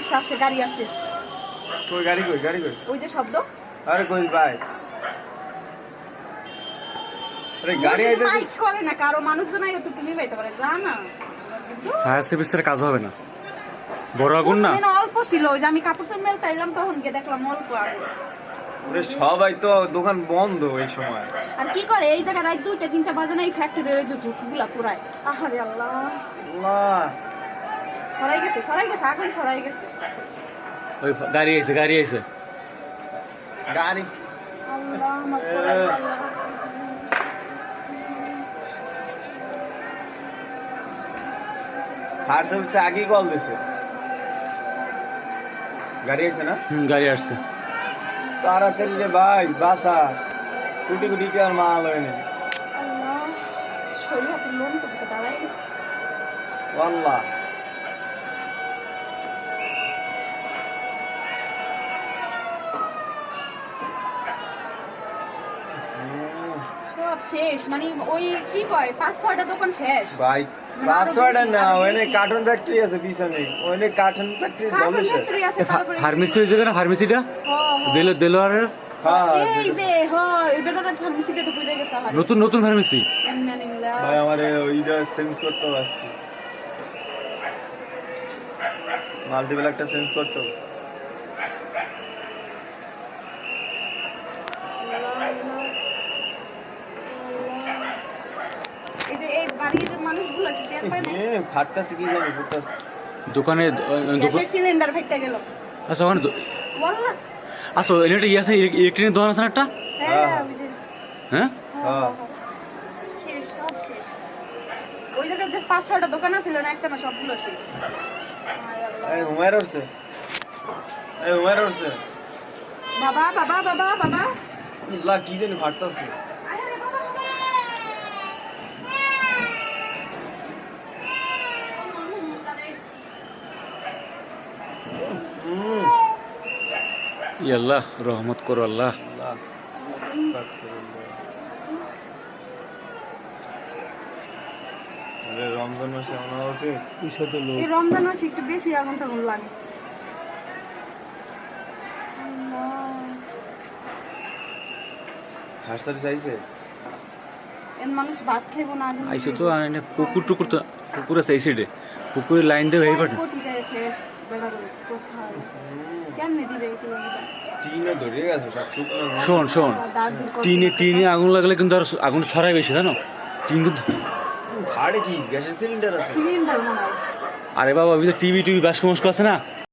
আসে আসে গাড়ি আসে। কই গাড়ি কই গাড়ি কই? ওই যে শব্দ। আরে কই ভাই? আরে গাড়ি আইতে মাইক করে না কারো মানুষজন আইও তো তুমি বাইতে পারে যা না। ফায়ার সার্ভিসের কাজ হবে না, বড় আগুন না। মানে অল্প ছিল ওই যে আমি কাপড় চোপড় মেলতাইলাম তখন গিয়ে দেখলাম অল্প আগুন। ওরে সবাই তো দোকান বন্ধ এই সময়। আর কি করে এই জায়গায় রাত 2টা 3টা বাজে না এই ফ্যাক্টরি ওই যে ঝুঁকগুলা পুরায়। আহারে আল্লাহ আল্লাহ সরাই গেছে আগুন সরাই গেছে। ওই গাড়ি আইছে গাড়ি আল্লাহ আমার পোড়াই আল্লাহ। ফায়ার সার্ভিসে আগেই কল দিছে। গাড়ি আছে না? গাড়ি আসছে। তাড়াতাড়ি রে ভাই বাসা, কোটি কোটি টাকার মাল হয়নি। আল্লাহ শরীর হাতে লোন তো দাঁড়াই গেছে। আল্লাহ সব শেষ মানে ওই কি কয় 5-6টা দোকান শেষ। ভাই পাসওয়ার্ড না, ওখানে কার্টুন ফ্যাক্টরি আছে পিছনে, ওখানে কার্টুন ফ্যাক্টরি কাপড় বলেছে। ফ্যাক্টরি আছে তারপরে ফার্মেসি হয়েছে না, ফার্মেসিটা দেলোয়ারের হ্যাঁ এই যে হয় এই বেটাটা ফার্মেসিতে তো পড়ে গেছে আহারে। নতুন ফার্মেসি। ইন্নালিল্লাহ। ভাই আমার ওইটা চেঞ্জ করতে হবে আজকে, মাল্টিপল একটা চেঞ্জ করতে হবে। এই যে এই বাড়ির মানুষগুলো কি টের পায় না? ফাটকাছে কি জানি ফুটকাছে। দোকানে গ্যাসের সিলিন্ডার ফেটে গেল। আচ্ছা ওখানে ওয়াল্লাহ আচ্ছা এটা ইয়ে আছে, ইলেকট্রিকের দোকান আছে না একটা? হ্যাঁ ওই যে হ্যাঁ হ্যাঁ শেষ সব শেষ। ওই জায়গায় যে 5-6টা দোকান ছিল না একটা না সবগুলো শেষ। হায় আল্লাহ। এই উমার উঠছে, এই উমার উঠছে। বাবা বাবা বাবা বাবা লা কি জানি ফাটতাছে। আরে বাবা আল্লাহ রহমত করো আল্লাহ। আল্লাহ আস্তাগফিরুল্লাহ। আরে রমজান মাসে এমন আছে ঈশাতে লোক। এই রমজান মাসে একটু বেশি আগুন টাগুন লাগে। হাসতে চাইছে এর মানুষ ভাত খাইবো না আগুন আইসো তো পুকুর টুকুর তো, পুকুর আছে এই সাইডে, পুকুরের লাইন দিয়ে এই পাঠে কোটিটায় শেষ বেড়াগুলো কোথায় কেমনে দিবে এই টিনটা? টিনে ধরে গেছে সব শুকনো। শোন দাঁত দূর করছে। টিনে আগুন লাগলে কিন্তু আর আগুন ছড়াই বেশি, জানো? টিন কিন্তু ভাড়ে কি গ্যাসের সিলিন্ডার আছে? সিলিন্ডার মনে হয়। আরে বাবা ওই যে টিভি বাসকো মাস্কো আছে না,